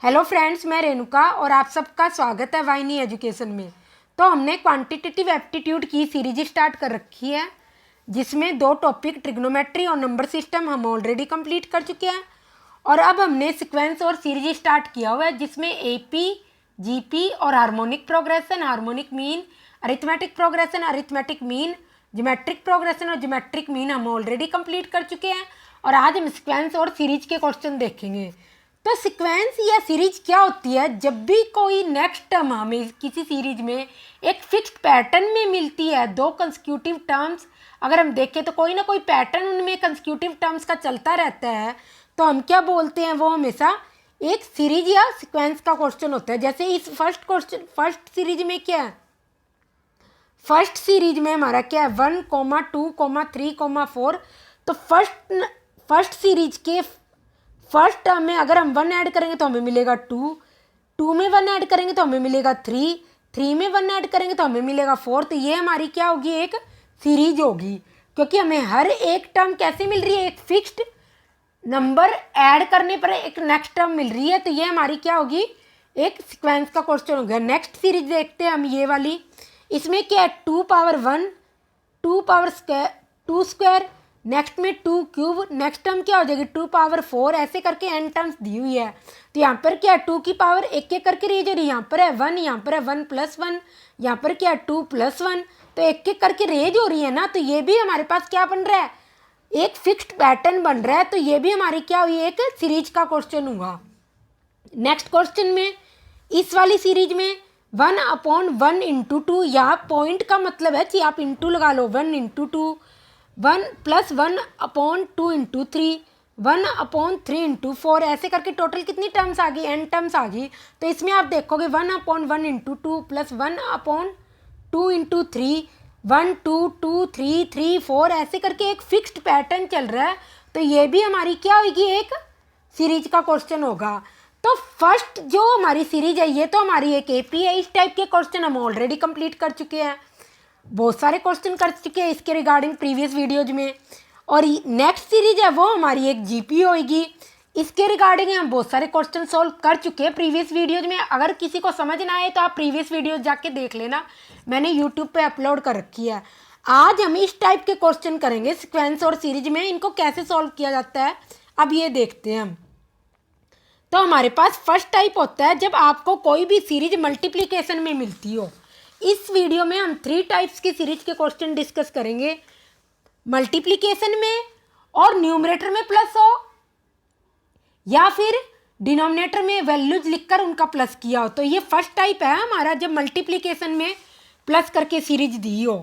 Hello friends, मैं रेणुका और आप सबका स्वागत है वाहिनी एजुकेशन में। तो हमने क्वांटिटेटिव एप्टीट्यूड की सीरीज स्टार्ट कर रखी है, जिसमें 2 टॉपिक ट्रिग्नोमेट्री और नंबर सिस्टम हम ऑलरेडी कंप्लीट कर चुके हैं। और अब हमने सीक्वेंस और सीरीज स्टार्ट किया हुआ है, जिसमें एपी, जीपी और harmonic progression, harmonic mean, arithmetic progression, arithmetic mean, geometric progression और ज्योमेट्रिक मीन हम ऑलरेडी कंप्लीट कर चुके हैं। और आज हम सीक्वेंस और सीरीज के क्वेश्चन देखेंगे। तो सीक्वेंस या सीरीज क्या होती है? जब भी कोई नेक्स्ट टर्म हमें किसी सीरीज में एक फिक्स्ड पैटर्न में मिलती है, 2 कंसेक्यूटिव टर्म्स अगर हम देखें तो कोई ना कोई पैटर्न उनमें कंसेक्यूटिव टर्म्स का चलता रहता है, तो हम क्या बोलते हैं, वो हमेशा एक सीरीज या सीक्वेंस का क्वेश्चन होता है। जैसे इस फर्स्ट सीरीज में क्या है, फर्स्ट सीरीज में हमारा क्या है 1, 2, 3, 4। तो फर्स्ट सीरीज के फर्स्ट टर्म में अगर हम 1 ऐड करेंगे तो हमें मिलेगा 2, 2 में 1 ऐड करेंगे तो हमें मिलेगा 3, 3 में 1 ऐड करेंगे तो हमें मिलेगा 4। तो ये हमारी क्या होगी, एक सीरीज होगी, क्योंकि हमें हर एक टर्म कैसे मिल रही है, एक फिक्स्ड नंबर ऐड करने पर एक नेक्स्ट टर्म मिल रही है। तो ये हमारी क्या होगी, एक सीक्वेंस का क्वेश्चन हो गया। नेक्स्ट सीरीज देखते हैं हम, ये वाली। इसमें क्या है 2 power 1, 2 power square, 2 square, next में 2 क्यूब, नेक्स्ट टर्म क्या हो जाएगी 2 पावर 4, ऐसे करके n टर्म्स दी हुई है। तो यहाँ पर क्या है 2 की पावर एक एक करके रेज हो रही है। यहाँ पर है 1, यहाँ पर है 1 + 1, यहाँ पर क्या है 2 + 1, तो एक एक करके रेज हो रही है ना। तो ये भी हमारे पास क्या बन रहा है, एक फिक्स्ड पैटर्न बन रहा है। तो ये भी हमारी क्या हुई, एक सीरीज का क्वेश्चन हुआ। नेक्स्ट क्वेश्चन में इस वाली सीरीज में 1/1 × 2, या पॉइंट का मतलब है कि आप इंटू लगा लो, 1 × 2, 1 + 1/2 × 3, 1/3 × 4, ऐसे करके टोटल कितनी टर्म्स आ गई, n टर्म्स आ गई। तो इसमें आप देखोगे 1/1 × 2 + 1/2 × 3, 1 2 2 3 3 4, ऐसे करके एक फिक्स्ड पैटर्न चल रहा है। तो ये भी हमारी क्या होगी, एक सीरीज का क्वेश्चन होगा। तो फर्स्ट जो हमारी सीरीज है, ये तो हमारी एक एपी है। इस टाइप के क्वेश्चन हम ऑलरेडी कंप्लीट कर चुके हैं, बहुत सारे क्वेश्चन कर चुके हैं इसके रिगार्डिंग प्रीवियस वीडियोज में। और नेक्स्ट सीरीज है वो हमारी एक जीपी होगी, इसके रिगार्डिंग हम बहुत सारे क्वेश्चन सॉल्व कर चुके हैं प्रीवियस वीडियोज में। अगर किसी को समझ ना आए तो आप प्रीवियस वीडियोज जाके देख लेना, मैंने यूट्यूब पे अपलोड कर रखी है। आज हम इस टाइप के क्वेश्चन करेंगे सीक्वेंस और सीरीज में, इनको कैसे सॉल्व किया जाता है अब ये देखते हैं हम। तो हमारे पास फर्स्ट टाइप होता है जब आपको कोई भी सीरीज मल्टीप्लिकेशन में मिलती हो। इस वीडियो में हम 3 टाइप्स की सीरीज के क्वेश्चन डिस्कस करेंगे, मल्टीप्लिकेशन में और न्यूमरेटर में प्लस हो, या फिर डिनोमिनेटर में वैल्यूज लिखकर उनका प्लस किया हो। तो ये फर्स्ट टाइप है हमारा, जब मल्टीप्लिकेशन में प्लस करके सीरीज दी हो,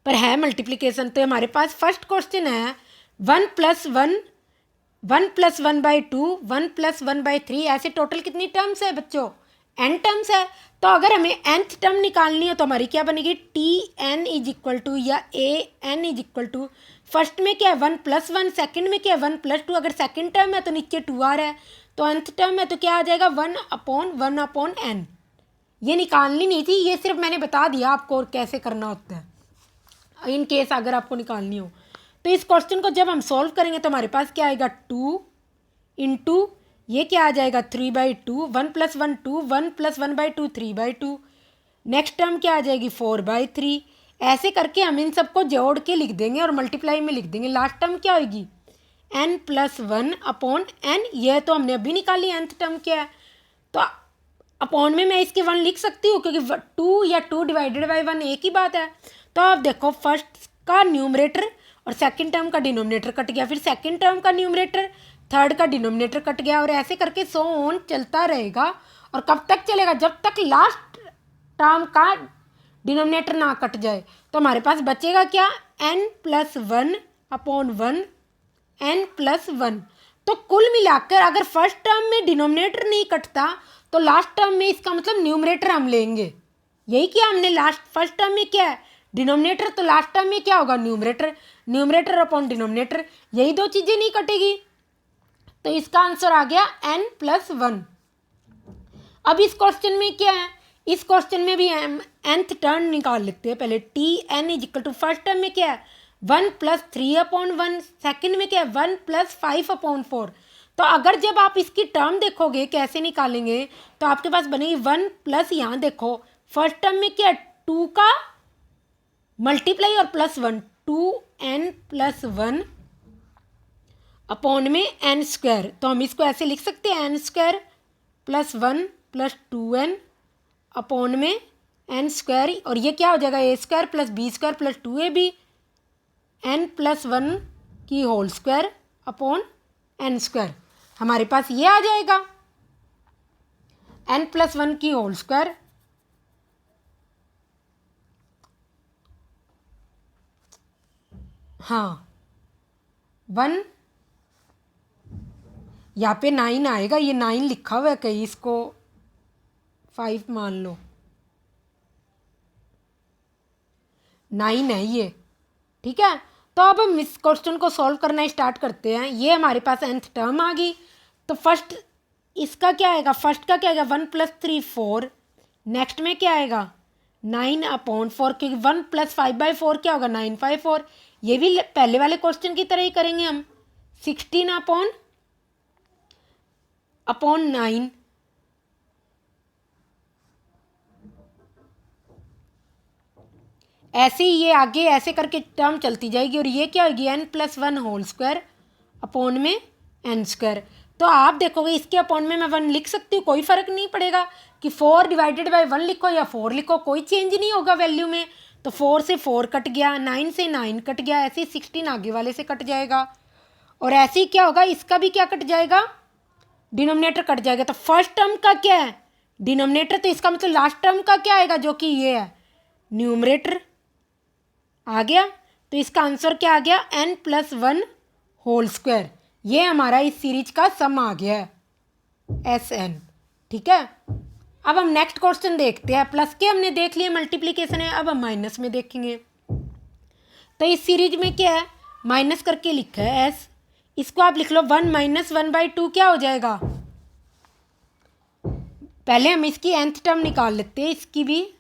पर है मल्टीप्लिकेशन। तो हमारे पास फर्स्ट क्वेश्चन है 1 + 1, 1 + 1/2, 1 + 1/3, ऐसे टोटल कितनी टर्म्स है बच्चों, n टर्म्स है। तो अगर हमें nth टर्म निकालनी हो तो हमारी क्या बनेगी, Tn = या An = फर्स्ट में क्या है 1 + 1, सेकंड में क्या है 1 + 2। अगर सेकंड टर्म है तो नीचे 2 आ रहा है, तो nth टर्म है तो क्या आ जाएगा 1/1/n। ये निकालनी नहीं थी, ये सिर्फ मैंने बता दिया आपको और कैसे करना होता है इन केस अगर आपको निकालनी हो। तो इस क्वेश्चन को जब हम सॉल्व करेंगे तो हमारे पास क्या आएगा 2 × ये क्या आ जाएगा 3/2, 1 + 1 2, 1 + 1/2 3/2, नेक्स्ट टर्म क्या आ जाएगी 4/3। ऐसे करके हम इन सबको जोड़ के लिख देंगे और मल्टीप्लाई में लिख देंगे। लास्ट टर्म क्या होगी n + 1/n, ये तो हमने अभी निकाली, nth टर्म क्या है। तो अपॉन में मैं इसके 1 लिख सकती हूँ, क्योंकि 2 या 2 / 1 एक ही बात है। तो आप देखो फर्स्ट का न्यूमरेटर और सेकंड टर्म का डिनोमिनेटर कट गया, फिर सेकंड टर्म का न्यूमरेटर, थर्ड का डिनोमिनेटर कट गया, और ऐसे करके सो ऑन चलता रहेगा। और कब तक चलेगा, जब तक लास्ट टर्म का डिनोमिनेटर ना कट जाए। तो हमारे पास बचेगा क्या, n + 1/1, n + 1। तो कुल मिलाकर अगर फर्स्ट टर्म में डिनोमिनेटर नहीं कटता तो लास्ट टर्म में इसका मतलब न्यूमरेटर हम लेंगे। यही किया हमने, लास्ट फर्स्ट टर्म में क्या है डिनोमिनेटर, तो लास्ट टर्म में क्या होगा न्यूमरेटर, न्यूमरेटर अपॉन डिनोमिनेटर, यही 2 चीज़ें नहीं कटेगी। तो इसका आंसर आ गया n + 1। अब इस क्वेश्चन में क्या है, इस क्वेश्चन में भी हम nth टर्म निकाल लेते हैं पहले। Tn = फर्स्ट टर्म में क्या है 1 + 3/1, सेकंड में क्या है 1 + 5/4। तो अगर जब आप इसकी टर्म देखोगे कैसे निकालेंगे, तो आपके पास बनेगी 1 प्लस, यहाँ देखो फर्स्ट टर्म में क्या 2 का मल्टीप्लाई और +1, 2n+1 अपॉन में n स्क्वायर। तो हम इसको ऐसे लिख सकते हैं n स्क्वायर +1 + 2n अपॉन में n स्क्वायर, और ये क्या हो जाएगा a square + b square + 2ab n+1 की whole square upon n square. हमारे पास ये आ जाएगा n+1 की होल स्क्वायर हाँ 1, यहाँ पे 9 आएगा, ये 9 लिखा हुआ है कहीं, इसको 5 मान लो, 9 है ये, ठीक है। तो अब हम इस क्वेश्चन को सॉल्व करना स्टार्ट करते हैं। ये हमारे पास nth टर्म आ गई, तो फर्स्ट इसका क्या आएगा, फर्स्ट का क्या आएगा 1 + 3 4, नेक्स्ट में क्या आएगा 9/4, क्योंकि 1 + 5/4 क्या होगा 9/4। ये भी पहले वाले क्वेश्चन की तरह ही करेंगे हम, 16/9। ऐसे ही ये आगे ऐसे करके टर्म चलती जाएगी, और ये क्या होगी n+1 होल स्क्वायर अपॉन में n स्क्वायर। तो आप देखोगे इसके अपॉन में मैं 1 लिख सकती हूँ, कोई फ़र्क नहीं पड़ेगा कि 4 / 1 लिखो या 4 लिखो, कोई चेंज नहीं होगा वैल्यू में। तो 4 से 4 कट गया, 9 से 9 कट गया, ऐसे ही 16 आगे वाले से कट जाएगा, और ऐसे ही क्या होगा इसका भी क्या कट जाएगा, डिनोमिनेटर कट जाएगा। तो फर्स्ट टर्म का क्या है डिनोमिनेटर, तो इसका मतलब लास्ट टर्म का क्या आएगा जो कि ये है न्यूमरेटर आ गया। तो इसका आंसर क्या आ गया n+1 होल स्क्वायर। ये हमारा इस सीरीज का सम आ गया है Sn, ठीक है। अब हम नेक्स्ट क्वेश्चन देखते हैं। प्लस के हमने देख लिए, मल्टीप्लिकेशन है, अब हम माइनस में देखेंगे। तो इस सीरीज में क्या है माइनस करके लिखा है s, इसको आप लिख लो 1 - 1/2 क्या हो जाएगा। पहले हम इसकी nth टर्म निकाल लेते हैं, इसकी भी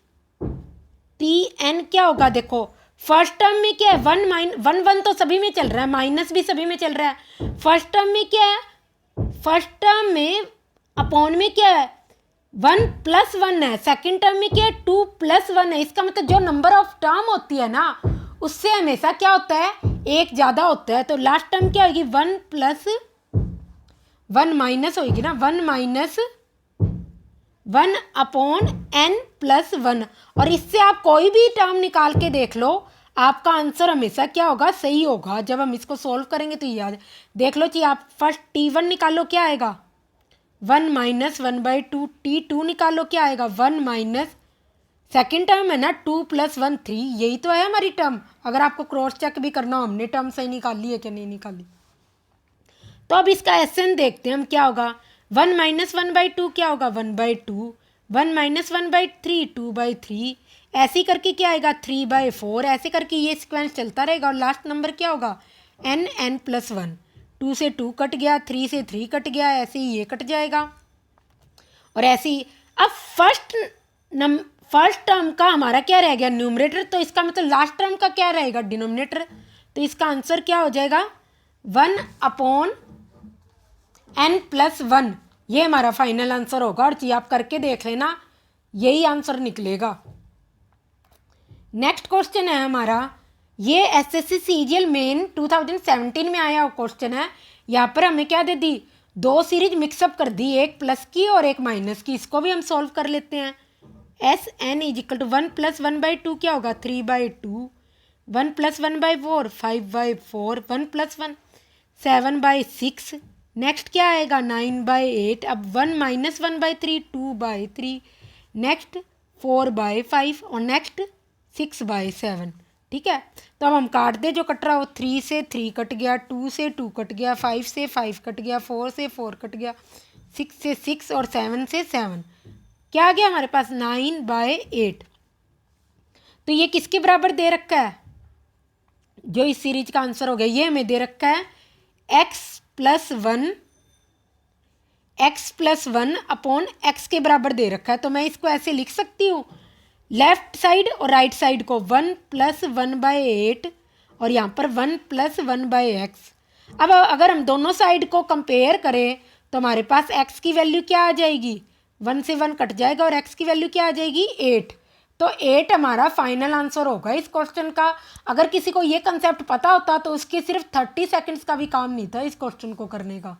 tn क्या होगा, देखो फर्स्ट टर्म में क्या है 1 तो सभी में चल रहा है, माइनस भी सभी में चल रहा है। फर्स्ट टर्म में क्या है, फर्स्ट टर्म में अपॉन में क्या है 1 + 1 है, सेकंड टर्म में क्या है 2 + 1 है। इसका मतलब जो नंबर ऑफ टर्म होती है ना उससे हमेशा क्या होता है एक ज़्यादा होता है। तो लास्ट टर्म क्या होगी 1 + 1 माइनस होगी ना, 1 - 1/n+1, और इससे आप कोई भी टर्म निकाल के देख लो, आपका आंसर हमेशा क्या होगा सही होगा। जब हम इसको सॉल्व करेंगे तो याद देख लो कि आप फर्स्ट t1 निकालो क्या आएगा 1 - 1/2, t2 निकालो क्या आएगा 1 माइनस सेकेंड टर्म है ना 2 + 1 3, यही तो है हमारी टर्म। अगर आपको क्रॉस चेक भी करना हो हमने टर्म सही निकाली है क्या नहीं निकाली। तो अब इसका Sn देखते हैं हम क्या होगा 1 - 1/2 क्या होगा 1/2, 1 - 1/3 2/3, ऐसे करके क्या आएगा 3/4, ऐसे करके ये सीक्वेंस चलता रहेगा, और लास्ट नंबर क्या होगा n+1। 2 से 2 कट गया, 3 से 3 कट गया, ऐसे ही ये कट जाएगा, और ऐसे ही अब फर्स्ट टर्म का हमारा क्या रह गया न्यूमरेटर, तो इसका मतलब लास्ट टर्म का क्या रहेगा डिनोमिनेटर। तो इसका आंसर क्या हो जाएगा 1/n+1, ये हमारा फाइनल आंसर होगा। और चीज़ आप करके देख लेना, यही आंसर निकलेगा। नेक्स्ट क्वेश्चन है हमारा, ये एसएससी सीजीएल मेन 2017 में आया क्वेश्चन है। यहाँ पर हमें क्या दे दी 2 सीरीज मिक्सअप कर दी, एक प्लस की और एक माइनस की। इसको भी हम सॉल्व कर लेते हैं। Sn = 1 + 1/2 क्या होगा 3/2, 1 + 1/4 5/4, 1 + 1 7/6, नेक्स्ट क्या आएगा 9/8। अब 1 - 1/3 2/3, नेक्स्ट 4/5 और नेक्स्ट 6/7, ठीक है। तो अब हम काट दे, जो कट रहा हो 3 से 3 कट गया, 2 से 2 कट गया, 5 से 5 कट गया, 4 से 4 कट गया, 6 से 6 और 7 से 7, क्या आ गया हमारे पास 9/8। तो ये किसके बराबर दे रखा है, जो इस सीरीज का आंसर हो गया ये हमें दे रखा है x + 1 अपॉन x के बराबर दे रखा है। तो मैं इसको ऐसे लिख सकती हूँ, लेफ्ट साइड और राइट साइड को 1 + 1/8 और यहाँ पर 1 + 1/x। अब अगर हम दोनों साइड को कंपेयर करें तो हमारे पास x की वैल्यू क्या आ जाएगी, 1 से 1 कट जाएगा और x की वैल्यू क्या आ जाएगी 8। तो 8 हमारा फाइनल आंसर होगा इस क्वेश्चन का। अगर किसी को ये कंसेप्ट पता होता तो उसके सिर्फ 30 सेकंड्स का भी काम नहीं था इस क्वेश्चन को करने का।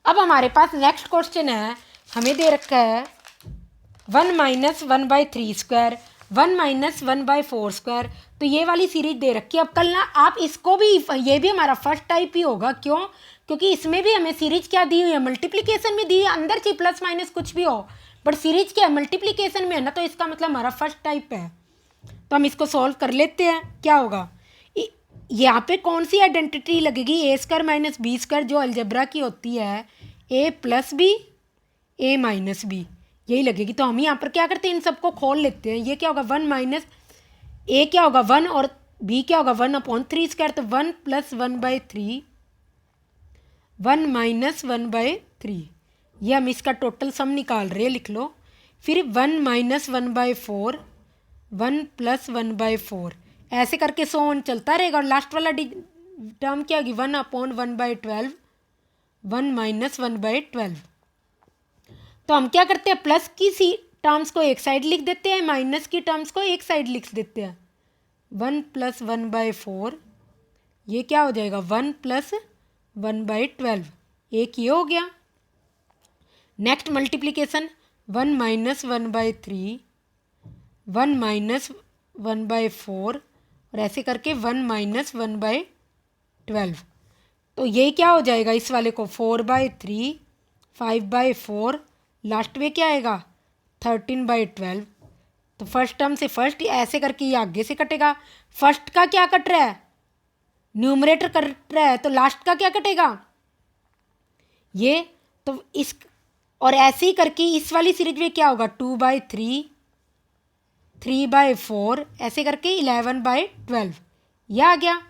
अब हमारे पास नेक्स्ट क्वेश्चन है, हमें दे रखा है 1 माइनस 1/3 स्क्वायर, 1 माइनस 1/4 स्क्वायर। तो ये वाली सीरीज दे रखी है। अब कल ना आप इसको भी, ये भी हमारा फर्स्ट टाइप ही होगा। क्यों? क्योंकि इसमें भी हमें सीरीज क्या दी हुई है, मल्टीप्लीकेशन में दी है, अंदर से प्लस माइनस कुछ भी हो, बट सीरीज क्या है, मल्टीप्लीकेशन में है ना, तो इसका मतलब हमारा फर्स्ट टाइप है। तो हम इसको सॉल्व कर लेते हैं। क्या होगा, यहाँ पे कौन सी आइडेंटिटी लगेगी, ए स्क्वायर माइनस बी स्क्वायर, जो अलजेब्रा की होती है ए प्लस बी ए माइनस बी, यही लगेगी। तो हम यहाँ पर क्या करते हैं, इन सबको खोल लेते हैं। ये क्या होगा, 1 माइनस ए क्या होगा 1 और बी क्या होगा 1/3 स्क्वायर, तो 1 प्लस 1/3, 1 माइनस 1/3। ये हम इसका टोटल सम निकाल रहे हैं, लिख लो। फिर 1 माइनस 1/4, 1 प्लस 1/4, ऐसे करके 100 चलता रहेगा। और लास्ट वाला टर्म क्या होगी, 1/1/12, 1 माइनस 1/12। तो हम क्या करते हैं, प्लस की सी टर्म्स को एक साइड लिख देते हैं, माइनस की टर्म्स को एक साइड लिख देते हैं। 1 प्लस 1/4, ये क्या हो जाएगा 1 प्लस 1/12, एक ये हो गया। नेक्स्ट मल्टीप्लीकेशन, 1 माइनस 1/3, 1 माइनस 1/4, और ऐसे करके 1 माइनस 1/12। तो ये क्या हो जाएगा, इस वाले को 4/3, 5/4, लास्ट में क्या आएगा 13/12। तो फर्स्ट टर्म से फर्स्ट, ऐसे करके ये आगे से कटेगा। फर्स्ट का क्या कट रहा है, न्यूमरेटर कट रहा है, तो लास्ट का क्या कटेगा ये। तो इस और ऐसे ही करके इस वाली सीरीज में क्या होगा 2/3, 3/4, ऐसे करके 11/12, यह आ गया।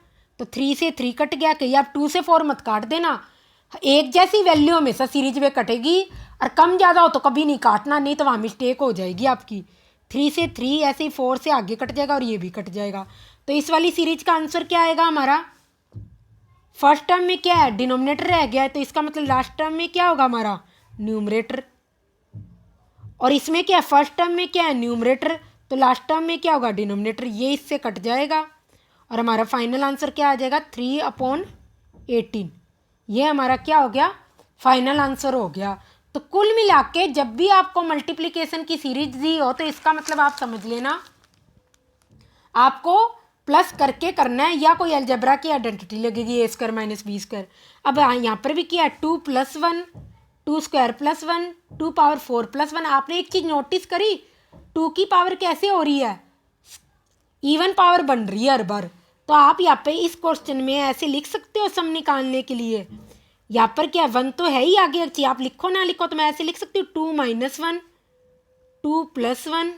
तो 3 से 3 कट गया, कहीं आप 2 से 4 मत काट देना, एक जैसी वैल्यू हमेशा सीरीज में कटेगी, और कम ज़्यादा हो तो कभी नहीं काटना, नहीं तो वहाँ मिस्टेक हो जाएगी आपकी। 3 से 3, ऐसे ही 4 से आगे कट जाएगा और ये भी कट जाएगा। तो इस वाली सीरीज का आंसर क्या आएगा हमारा, फर्स्ट टर्म में क्या है डिनोमिनेटर रह गया है, तो इसका मतलब लास्ट टर्म में क्या होगा हमारा न्यूमरेटर। और इसमें क्या है, फर्स्ट टर्म में क्या है न्यूमरेटर, तो लास्ट टर्म में क्या होगा डिनोमिनेटर, ये इससे कट जाएगा और हमारा फाइनल आंसर क्या आ जाएगा 3/18। ये हमारा क्या हो गया, फाइनल आंसर हो गया। तो कुल मिला के जब भी आपको मल्टीप्लिकेशन की सीरीज दी हो तो इसका मतलब आप समझ लेना आपको प्लस करके करना है, या कोई अलजेब्रा की आइडेंटिटी लगेगी ए स्क्वायर माइनस बी स्क्वायर। अब यहाँ पर भी क्या है 2 + 1, 2 स्क्वायर + 1, 2 पावर 4 + 1। आपने एक चीज़ नोटिस करी, 2 की पावर कैसे हो रही है, इवन पावर बन रही है हर बार। तो आप यहाँ पे इस क्वेश्चन में ऐसे लिख सकते हो सम निकालने के लिए। यहाँ पर क्या 1 तो है ही आगे, अच्छी आप लिखो ना लिखो तो मैं ऐसे लिख सकती हूँ 2 - 1, 2 + 1,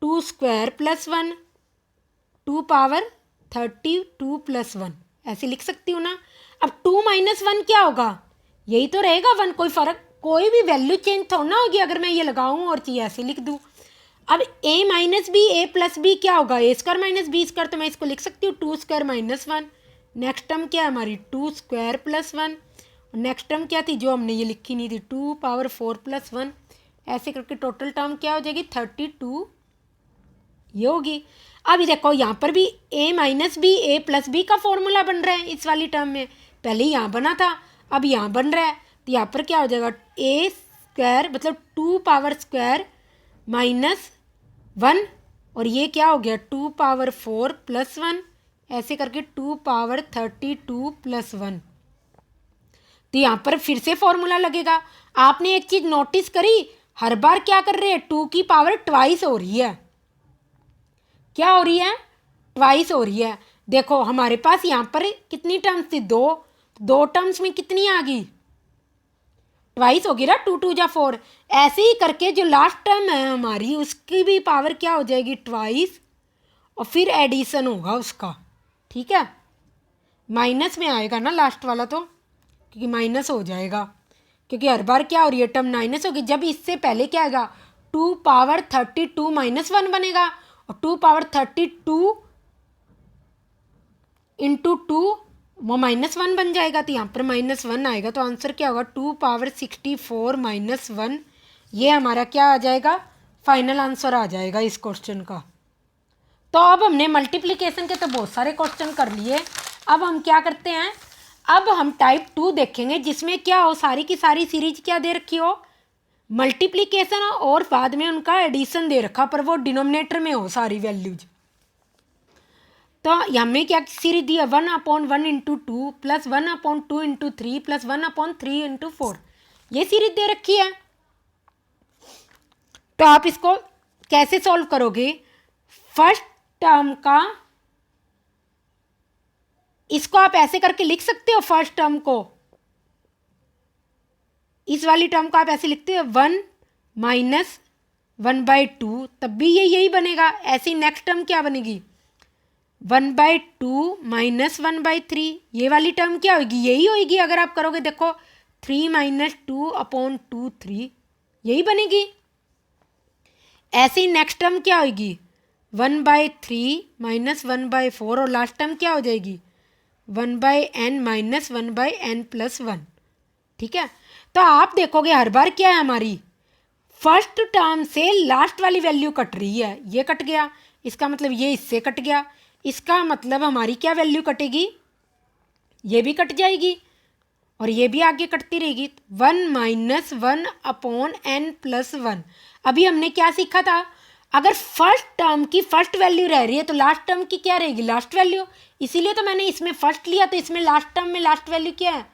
2 स्क्वायर + 1, 2 पावर 32 + 1, ऐसे लिख सकती हूँ ना। अब 2 - 1 क्या होगा, यही तो रहेगा 1, कोई फ़र्क, कोई भी वैल्यू चेंज थोड़ा ना होगी अगर मैं ये लगाऊँ और चीज़ ऐसे लिख दूँ। अब a - b, a + b क्या होगा, a square minus B square, तो मैं इसको लिख सकती हूँ 2 स्क्वायर - 1। नेक्स्ट टर्म क्या है हमारी 2 स्क्वायर + 1, नेक्स्ट टर्म क्या थी जो हमने ये लिखी नहीं थी 2 पावर 4 + 1, ऐसे करके टोटल टर्म क्या हो जाएगी 32, ये होगी। अभी देखो यहाँ पर भी a - b, a + b का फॉर्मूला बन रहा है इस वाली टर्म में, पहले यहाँ बना था अब यहाँ बन रहा है। तो यहाँ पर क्या हो जाएगा a स्क्वायर मतलब 2 पावर स्क्वायर -1, और ये क्या हो गया 2 पावर 4 + 1, ऐसे करके 2 पावर 32 + 1। तो यहाँ पर फिर से फॉर्मूला लगेगा। आपने एक चीज़ नोटिस करी, हर बार क्या कर रहे हैं 2 की पावर ट्वाइस हो रही है, क्या हो रही है ट्वाइस हो रही है। देखो हमारे पास यहाँ पर कितनी टर्म्स थी, दो टर्म्स में कितनी आ गई ट्वाइस होगी ना, 2 × 2 = 4। ऐसे ही करके जो लास्ट टर्म है हमारी उसकी भी पावर क्या हो जाएगी ट्वाइस, और फिर एडिशन होगा उसका, ठीक है, माइनस में आएगा ना लास्ट वाला, तो क्योंकि माइनस हो जाएगा, क्योंकि हर बार क्या हो रही है टर्म माइनस होगी। जब इससे पहले क्या आएगा 2 पावर 32 - 1 बनेगा, और 2 पावर 32 × 2 वो -1 बन जाएगा, तो यहाँ पर -1 आएगा, तो आंसर क्या होगा 2 पावर 64 -1। ये हमारा क्या आ जाएगा, फाइनल आंसर आ जाएगा इस क्वेश्चन का। तो अब हमने मल्टीप्लिकेशन के तो बहुत सारे क्वेश्चन कर लिए, अब हम क्या करते हैं, अब हम टाइप 2 देखेंगे जिसमें क्या हो, सारी की सारी सीरीज क्या दे रखी हो, मल्टीप्लिकेशन और बाद में उनका एडिशन दे रखा, पर वो डिनोमिनेटर में हो सारी वैल्यूज। तो हमें क्या सीरीज दी है, 1/1 × 2 + 1/2 × 3 + 1/3 × 4, ये सीरीज दे रखी है। तो आप इसको कैसे सॉल्व करोगे, फर्स्ट टर्म का, इसको आप ऐसे करके लिख सकते हो, फर्स्ट टर्म को, इस वाली टर्म को आप ऐसे लिखते हो 1 - 1/2, तब भी ये यही बनेगा। ऐसे ही नेक्स्ट टर्म क्या बनेगी, 1/2 - 1/3, ये वाली टर्म क्या होगी, यही होगी। अगर आप करोगे देखो 3 - 2/2 3, यही बनेगी। ऐसे ही नेक्स्ट टर्म क्या होगी, 1/3 - 1/4, और लास्ट टर्म क्या हो जाएगी 1/n - 1/n + 1। ठीक है, तो आप देखोगे हर बार क्या है, हमारी फर्स्ट टर्म से लास्ट वाली वैल्यू कट रही है, ये कट गया, इसका मतलब ये इससे कट गया, इसका मतलब हमारी क्या वैल्यू कटेगी, ये भी कट जाएगी और ये भी आगे कटती रहेगी। 1 - 1/n + 1। अभी हमने क्या सीखा था, अगर फर्स्ट टर्म की फर्स्ट वैल्यू रह रही है तो लास्ट टर्म की क्या रहेगी, लास्ट वैल्यू। इसीलिए तो मैंने इसमें फर्स्ट लिया, तो इसमें लास्ट टर्म में लास्ट वैल्यू क्या है,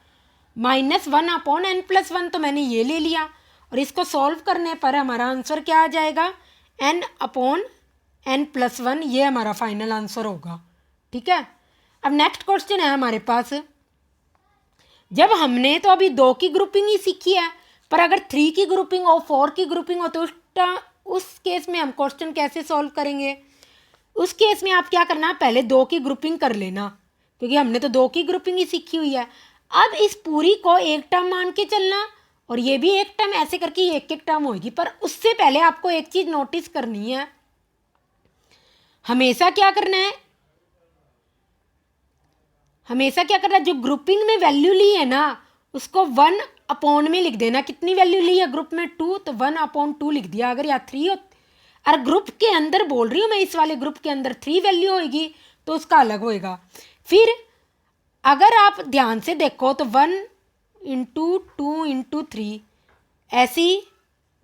-1/n + 1, तो मैंने ये ले लिया। और इसको सॉल्व करने पर हमारा आंसर क्या आ जाएगा, n/n + 1, ये हमारा फाइनल आंसर होगा। ठीक है, अब नेक्स्ट क्वेश्चन है हमारे पास, जब हमने तो अभी 2 की ग्रुपिंग ही सीखी है, पर अगर 3 की ग्रुपिंग हो, 4 की ग्रुपिंग हो, तो उस केस में हम क्वेश्चन कैसे सॉल्व करेंगे। उस केस में आप क्या करना, पहले 2 की ग्रुपिंग कर लेना, क्योंकि हमने तो 2 की ग्रुपिंग ही सीखी हुई है। अब इस पूरी को एक टर्म मान के चलना, और ये भी एक टर्म, ऐसे करके एक एक टर्म होगी। पर उससे पहले आपको एक चीज नोटिस करनी है, हमेशा क्या करना है, हमेशा क्या करना है, जो ग्रुपिंग में वैल्यू ली है ना, उसको 1/, में लिख देना। कितनी वैल्यू ली है ग्रुप में 2, तो 1/2 लिख दिया। अगर या 3 हो, और ग्रुप के अंदर बोल रही हूँ मैं, इस वाले ग्रुप के अंदर 3 वैल्यू होगी तो उसका अलग होएगा। फिर अगर आप ध्यान से देखो तो 1 × 2 × 3, ऐसी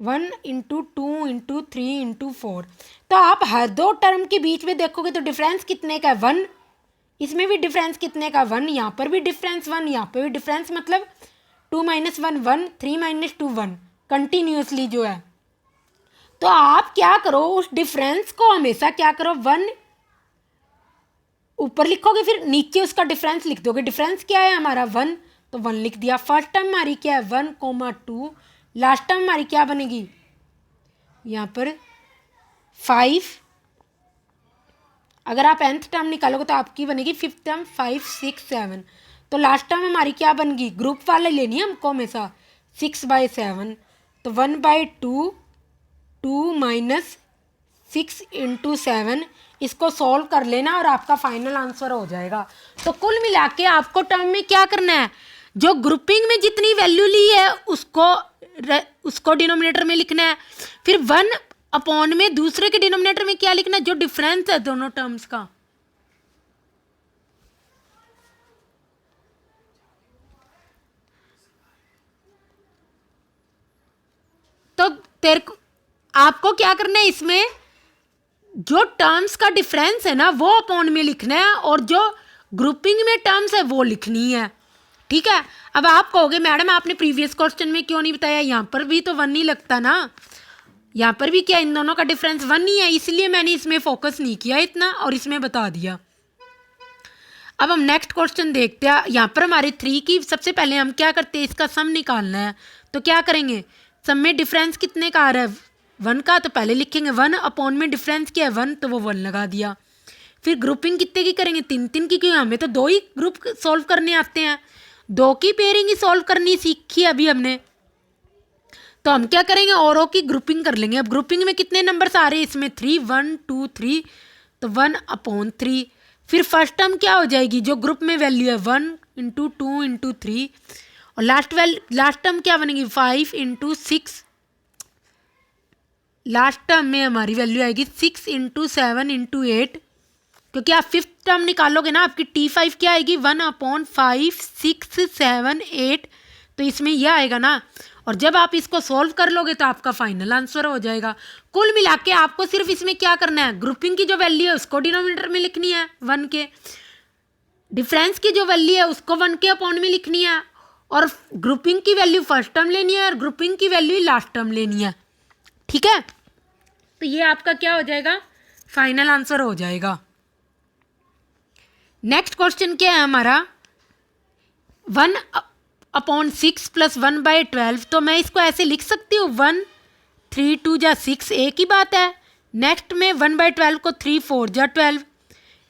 1 × 2 × 3 × 4, तो आप हर 2 टर्म के बीच में देखोगे तो डिफरेंस कितने का है, 1। इसमें भी डिफरेंस कितने का, 1, यहाँ पर भी डिफरेंस 1, यहाँ पर भी डिफरेंस, मतलब 2 - 1 1, 3 - 2 1, कंटिन्यूसली जो है। तो आप क्या करो, उस डिफरेंस को हमेशा क्या करो, 1 ऊपर लिखोगे, फिर नीचे उसका डिफरेंस लिख दोगे। डिफरेंस क्या है हमारा 1, तो 1 लिख दिया। फर्स्ट टर्म हमारी क्या है 1, 2, लास्ट टर्म हमारी क्या बनेगी, यहाँ पर 5। अगर आप nth टर्म निकालोगे तो आपकी बनेगी 5th टर्म 5 6 7, तो लास्ट टर्म हमारी क्या बनेगी, ग्रुप वाले लेनी है हमको हमेशा, 6/7, तो 1/2 2 - 6 × 7, इसको सॉल्व कर लेना और आपका फाइनल आंसर हो जाएगा। तो कुल मिला के आपको टर्म में क्या करना है, जो ग्रुपिंग में जितनी वैल्यू ली है उसको डिनोमिनेटर में लिखना है, फिर 1/, में दूसरे के डिनोमिनेटर में क्या लिखना है, जो डिफरेंस है दोनों टर्म्स का। तो आपको क्या करना है, इसमें जो टर्म्स का डिफरेंस है ना वो अपॉन में लिखना है, और जो ग्रुपिंग में टर्म्स है वो लिखनी है। ठीक है, अब आप कहोगे मैडम आपने प्रीवियस क्वेश्चन में क्यों नहीं बताया, यहाँ पर भी तो 1 ही लगता ना, यहाँ पर भी क्या इन दोनों का डिफरेंस 1 ही है, इसलिए मैंने इसमें फोकस नहीं किया इतना और इसमें बता दिया। अब हम नेक्स्ट क्वेश्चन देखते हैं। यहाँ पर हमारे 3 की सबसे पहले हम क्या करते हैं, इसका सम निकालना है। तो क्या करेंगे, सम में डिफरेंस कितने का आ रहा है 1 का, तो पहले लिखेंगे 1/, में डिफरेंस क्या है 1, तो वो 1 लगा दिया। फिर ग्रुपिंग कितने की करेंगे, 3 की, क्योंकि हमें तो 2 ही ग्रुप सॉल्व करने आते हैं, 2 की पेयरिंग ही सॉल्व करनी सीखी अभी हमने। तो हम क्या करेंगे, औरों की ग्रुपिंग कर लेंगे। अब ग्रुपिंग में कितने नंबर्स आ रहे हैं इसमें 3 1 2 3, तो 1/3। फिर फर्स्ट टर्म क्या हो जाएगी, जो ग्रुप में वैल्यू है 1 इंटू 2 इंटू 3 और लास्ट टर्म क्या बनेगी 5 इंटू 6। लास्ट टर्म में हमारी वैल्यू आएगी 6 इंटू 7 इंटू 8, क्योंकि आप फिफ्थ टर्म निकालोगे ना आपकी T5 क्या आएगी 1/5 6 7 8, तो इसमें यह आएगा ना। और जब आप इसको सॉल्व कर लोगे तो आपका फाइनल आंसर हो जाएगा। कुल मिला के आपको सिर्फ इसमें क्या करना है, ग्रुपिंग की जो वैल्यू है उसको डिनोमिनेटर में लिखनी है 1 के, डिफरेंस की जो वैल्यू है उसको 1 के अपॉन में लिखनी है, और ग्रुपिंग की वैल्यू फर्स्ट टर्म लेनी है और ग्रुपिंग की वैल्यू लास्ट टर्म लेनी है। ठीक है, तो ये आपका क्या हो जाएगा, फाइनल आंसर हो जाएगा। नेक्स्ट क्वेश्चन क्या है हमारा 1/6 + 1/12, तो मैं इसको ऐसे लिख सकती हूँ 1 3 2 जा 6, एक ही बात है। नेक्स्ट में 1/12 को 3 4 जा 12,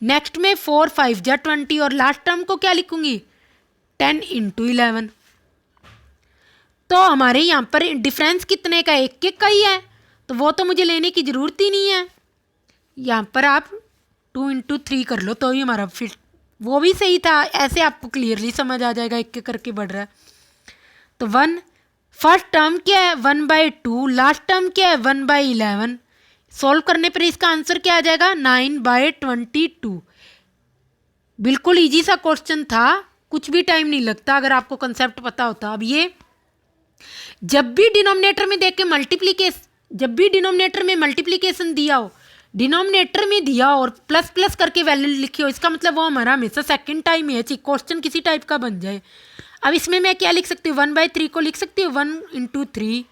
नेक्स्ट में 4 5 जा 20, और लास्ट टर्म को क्या लिखूंगी 10 इंटू 11। तो हमारे यहाँ पर डिफरेंस कितने का, एक का ही है, तो वो तो मुझे लेने की ज़रूरत ही नहीं है। यहाँ पर आप 2 इंटू 3 कर लो तो ही हमारा फिर वो भी सही था, ऐसे आपको क्लियरली समझ आ जाएगा, एक करके बढ़ रहा है। तो 1 फर्स्ट टर्म क्या है 1/2, लास्ट टर्म क्या है 1/11, सॉल्व करने पर इसका आंसर क्या आ जाएगा 9/22। बिल्कुल इजी सा क्वेश्चन था, कुछ भी टाइम नहीं लगता अगर आपको कंसेप्ट पता होता। अब ये जब भी डिनोमिनेटर में देख के जब भी डिनोमिनेटर में मल्टीप्लीकेशन दिया हो, डिनोमिनेटर में दिया और प्लस प्लस करके वैल्यू लिखी हो, इसका मतलब वो हमारा हमेशा सेकंड टाइम है, क्वेश्चन किसी टाइप का बन जाए। अब इसमें मैं क्या लिख सकती हूँ 1/3 को लिख सकती हूँ 1 इंटू 3,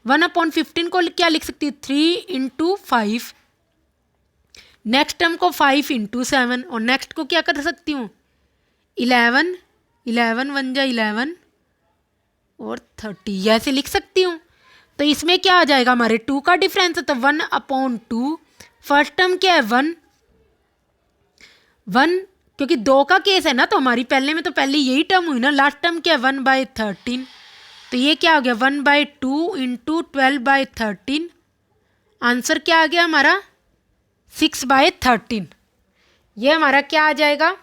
1/15 को क्या लिख सकती हूँ 3 इंटू 5, नेक्स्ट टर्म को 5 इंटू 7, और नेक्स्ट को क्या कर सकती हूँ 11 1 जा 11 और 30, ऐसे लिख सकती हूँ। तो इसमें क्या आ जाएगा हमारे 2 का डिफरेंस है, तो 1/2, फर्स्ट टर्म क्या है 1 क्योंकि 2 का केस है ना, तो हमारी पहले में तो पहले यही टर्म हुई ना, लास्ट टर्म क्या है 1/13, तो ये क्या हो गया 1/2 इंटू 12/13, आंसर क्या आ गया हमारा 6/13। ये हमारा क्या आ जाएगा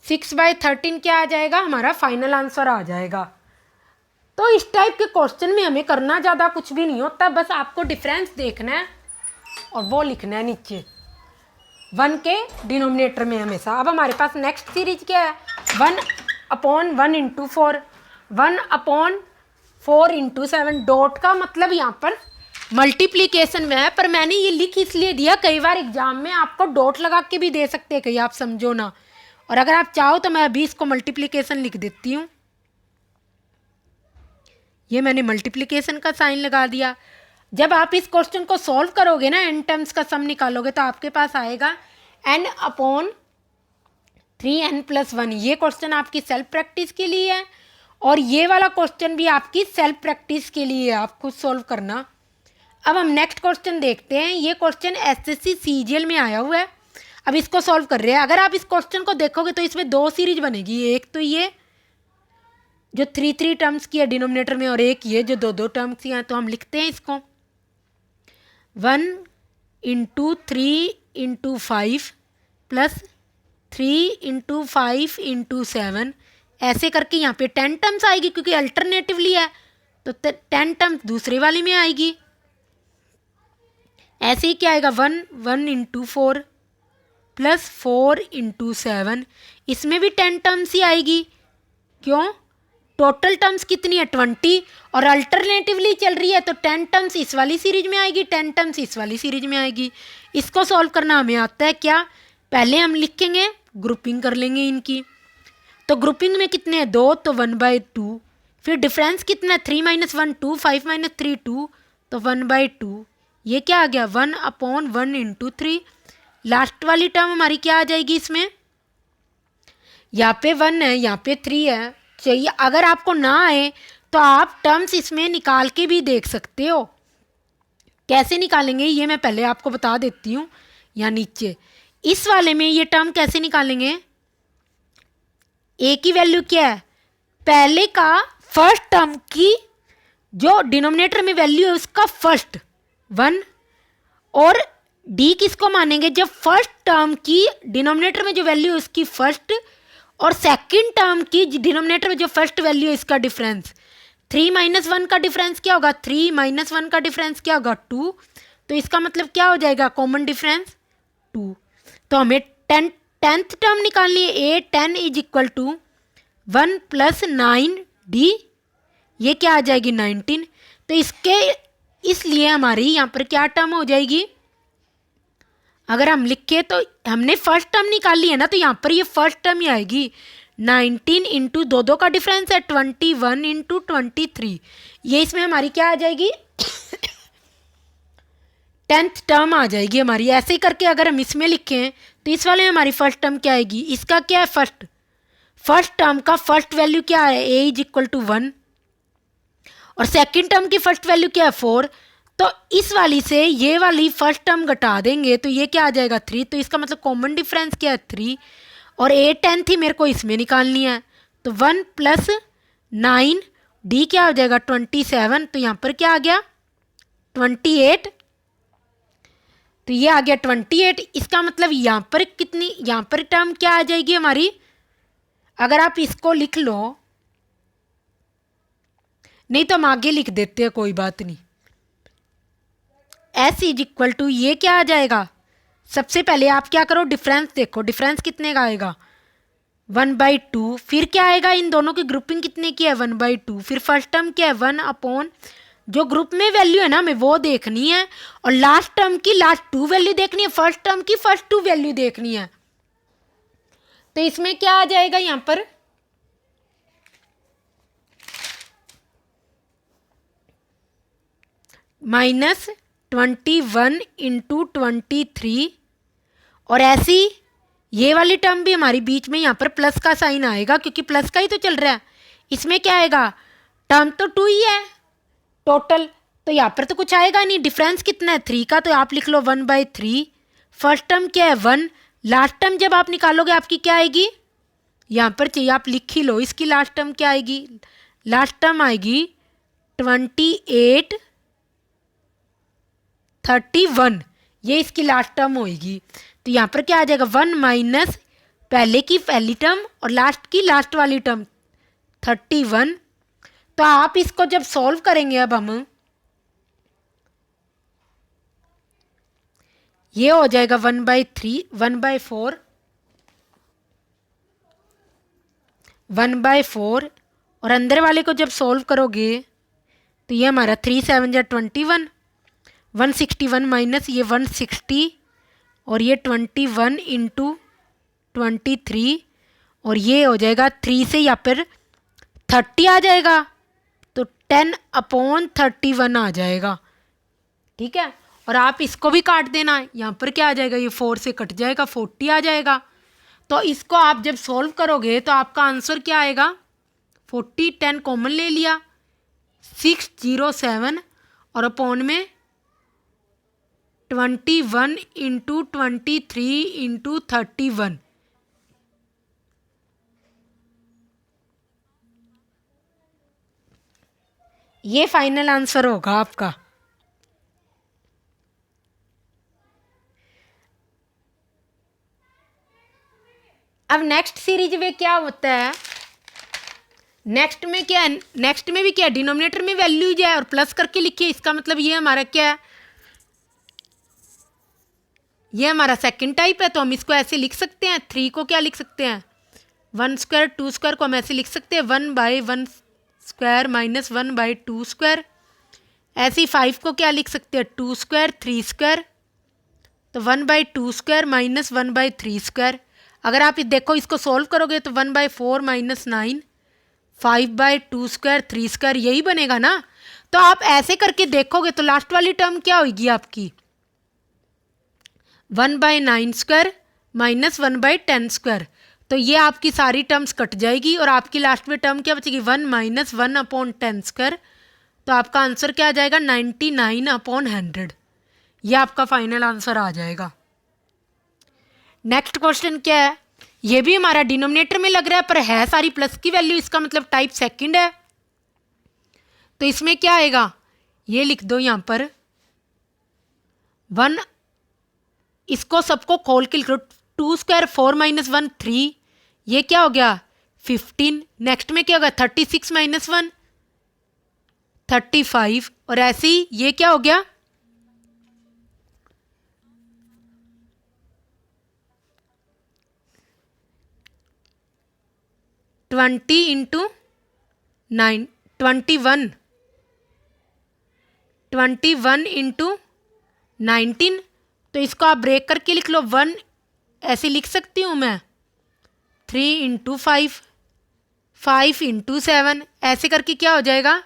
6/13 क्या आ जाएगा, हमारा फाइनल आंसर आ जाएगा। तो इस टाइप के क्वेश्चन में हमें करना ज़्यादा कुछ भी नहीं होता, बस आपको डिफरेंस देखना है और वो लिखना है नीचे 1 के डिनोमिनेटर में हमेशा। अब हमारे पास नेक्स्ट सीरीज क्या है 1/1 इंटू 4, 1/4 इंटू 7, डॉट का मतलब यहाँ पर मल्टीप्लीकेशन में है, पर मैंने ये लिख इसलिए दिया, कई बार एग्जाम में आपको डॉट लगा के भी दे सकते हैं, कहीं आप समझो ना, और अगर आप चाहो तो मैं अभी इसको मल्टीप्लीकेशन लिख देती हूँ। ये मैंने मल्टीप्लिकेशन का साइन लगा दिया। जब आप इस क्वेश्चन को सॉल्व करोगे ना, n टर्म्स का सम निकालोगे, तो आपके पास आएगा n/3n+1। ये क्वेश्चन आपकी सेल्फ प्रैक्टिस के लिए है, और ये वाला क्वेश्चन भी आपकी सेल्फ प्रैक्टिस के लिए है, आप खुद सॉल्व करना। अब हम नेक्स्ट क्वेश्चन देखते हैं। ये क्वेश्चन SSC CGL में आया हुआ है, अब इसको सॉल्व कर रहे हैं। अगर आप इस क्वेश्चन को देखोगे तो इसमें 2 सीरीज बनेगी, एक तो ये जो 3 टर्म्स की है डिनोमिनेटर में, और एक ये जो 2 टर्म्स की हैं। तो हम लिखते हैं इसको 1 into 3 into 5 plus 3 into 5 into 7, ऐसे करके यहाँ पे 10 टर्म्स आएगी, क्योंकि अल्टरनेटिवली है तो 10 टर्म्स दूसरे वाले में आएगी। ऐसे ही क्या आएगा 1 इंटू 4 प्लस 4 इंटू 7, इसमें भी 10 टर्म्स ही आएगी। क्यों, टोटल टर्म्स कितनी है 20, और अल्टरनेटिवली चल रही है, तो 10 टर्म्स इस वाली सीरीज में आएगी, 10 टर्म्स इस वाली सीरीज में आएगी। इसको सॉल्व करना हमें आता है क्या, पहले हम लिखेंगे ग्रुपिंग कर लेंगे इनकी। तो ग्रुपिंग में कितने हैं 2, तो 1/2, फिर डिफरेंस कितना है 3 - 1 2, 5 - 3 2, तो 1/2। ये क्या आ गया 1/1 इंटू 3। लास्ट वाली टर्म हमारी क्या आ जाएगी इसमें, यहाँ पे 1 है यहाँ पे 3 है। चाहिए अगर आपको ना आए तो आप टर्म्स इसमें निकाल के भी देख सकते हो। कैसे निकालेंगे ये मैं पहले आपको बता देती हूँ। यहाँ नीचे इस वाले में ये टर्म कैसे निकालेंगे, ए की वैल्यू क्या है, पहले का फर्स्ट टर्म की जो डिनोमिनेटर में वैल्यू है उसका फर्स्ट 1, और डी किसको मानेंगे, जब फर्स्ट टर्म की डिनोमिनेटर में जो वैल्यू है उसकी फर्स्ट और सेकंड टर्म की डिनोमिनेटर में जो फर्स्ट वैल्यू है इसका डिफरेंस। 3 - 1 का डिफरेंस क्या होगा, 3 - 1 का डिफरेंस क्या होगा 2। तो इसका मतलब क्या हो जाएगा, कॉमन डिफरेंस 2। तो हमें टेंथ टर्म निकालनी है, ए 10 इज इक्वल टू 1 + 9d, ये क्या आ जाएगी 19। तो इसके इसलिए हमारी यहाँ पर क्या टर्म हो जाएगी, अगर हम लिखे तो हमने फर्स्ट टर्म निकाली है ना, तो यहाँ पर ये फर्स्ट टर्म ही आएगी। 19 इंटू दो का डिफरेंस है 21 इंटू 23, ये इसमें हमारी क्या आ जाएगी 10th टर्म आ जाएगी हमारी। ऐसे ही करके अगर हम इसमें लिखें तो इस वाले में हमारी फर्स्ट टर्म क्या आएगी, इसका क्या है फर्स्ट टर्म का फर्स्ट वैल्यू क्या है, ए इज इक्वल टू 1, और सेकंड टर्म की फर्स्ट वैल्यू क्या है 4। तो इस वाली से ये वाली फर्स्ट टर्म घटा देंगे तो ये क्या आ जाएगा 3। तो इसका मतलब कॉमन डिफरेंस क्या है 3, और ए 10 थी मेरे को इसमें निकालनी है। तो 1 + 9 डी क्या हो जाएगा 27। तो यहाँ पर क्या आ गया 28, तो ये आ गया 28। इसका मतलब यहाँ पर कितनी, यहाँ पर टर्म क्या आ जाएगी हमारी, अगर आप इसको लिख लो, नहीं तो हम आगे लिख देते हैं कोई बात नहीं। एस इज इक्वल टू ये क्या आ जाएगा, सबसे पहले आप क्या करो डिफरेंस देखो, डिफरेंस कितने का आएगा 1/2। फिर क्या आएगा, इन दोनों की ग्रुपिंग कितने की है 1/2। फिर फर्स्ट टर्म क्या है 1/, जो ग्रुप में वैल्यू है ना हमें वो देखनी है, और लास्ट टर्म की लास्ट 2 वैल्यू देखनी है, फर्स्ट टर्म की फर्स्ट 2 वैल्यू देखनी है। तो इसमें क्या आ जाएगा यहाँ पर -21 इंटू 23, और ऐसी ये वाली टर्म भी हमारी बीच में यहाँ पर प्लस का साइन आएगा क्योंकि प्लस का ही तो चल रहा है। इसमें क्या आएगा, टर्म तो 2 ही है टोटल, तो यहाँ पर तो कुछ आएगा नहीं। डिफरेंस कितना है 3 का, तो आप लिख लो 1/3। फर्स्ट टर्म क्या है 1, लास्ट टर्म जब आप निकालोगे आपकी क्या आएगी, यहाँ पर चाहिए आप लिख ही लो, इसकी लास्ट टर्म क्या आएगी, लास्ट टर्म आएगी 28 31, ये इसकी लास्ट टर्म होगी। तो यहाँ पर क्या आ जाएगा 1 माइनस पहले की पहली टर्म और लास्ट की लास्ट वाली टर्म 31। तो आप इसको जब सॉल्व करेंगे, अब हम ये हो जाएगा 1/3 1/4 और अंदर वाले को जब सॉल्व करोगे तो ये हमारा 3 × 7 = 21, 161 माइनस ये 160 और ये 21 इंटू 23, और ये हो जाएगा 3 से यहाँ पर 30 आ जाएगा, तो 10/31 आ जाएगा। ठीक है, और आप इसको भी काट देना, यहाँ पर क्या आ जाएगा, ये 4 से कट जाएगा 40 आ जाएगा। तो इसको आप जब सॉल्व करोगे तो आपका आंसर क्या आएगा 40, 10 कॉमन ले लिया 607 और अपॉन में 21 इंटू 23 इंटू 31। ये फाइनल आंसर होगा आपका। अब नेक्स्ट सीरीज में क्या होता है, नेक्स्ट में क्या है, नेक्स्ट में भी क्या है, डिनोमिनेटर में वैल्यू जो है और प्लस करके लिखिए। इसका मतलब ये हमारा क्या है, ये हमारा सेकंड टाइप है, तो हम इसको ऐसे लिख सकते हैं। 3 को क्या लिख सकते हैं 1² 2² को हम ऐसे लिख सकते हैं 1/1² माइनस 1/2²। ऐसे ही 5 को क्या लिख सकते हैं 2² 3², तो 1/2² माइनस 1/3²। अगर आप देखो इसको सॉल्व करोगे तो 1/4 माइनस 9, 5/2² 3², यही बनेगा ना। तो आप ऐसे करके देखोगे तो लास्ट वाली टर्म क्या होगी आपकी 1/9² माइनस 1/10²। तो ये आपकी सारी टर्म्स कट जाएगी और आपकी लास्ट में टर्म क्या बचेगी 1 माइनस 1/10²। तो आपका आंसर क्या आ जाएगा 99/100। ये आपका फाइनल आंसर आ जाएगा। नेक्स्ट क्वेश्चन क्या है, ये भी हमारा डिनोमिनेटर में लग रहा है पर है सारी प्लस की वैल्यू, इसका मतलब टाइप सेकंड है। तो इसमें क्या आएगा, ये लिख दो यहाँ पर 1 इसको सबको खोल के लिख लो। 2 स्क्वायर 4 माइनस 1 3, ये क्या हो गया 15। नेक्स्ट में क्या होगा 36 माइनस 1 35, और ऐसे ही ये क्या हो गया 20 इंटू 9 21 इंटू 19। तो इसको आप ब्रेक करके लिख लो 1, ऐसे लिख सकती हूँ मैं 3 इंटू 5, 5 इंटू 7, ऐसे करके क्या हो जाएगा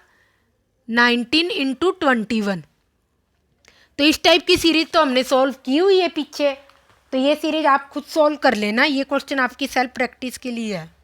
19 इंटू 21। तो इस टाइप की सीरीज तो हमने सॉल्व की हुई है पीछे, तो ये सीरीज आप खुद सॉल्व कर लेना, ये क्वेश्चन आपकी सेल्फ प्रैक्टिस के लिए है।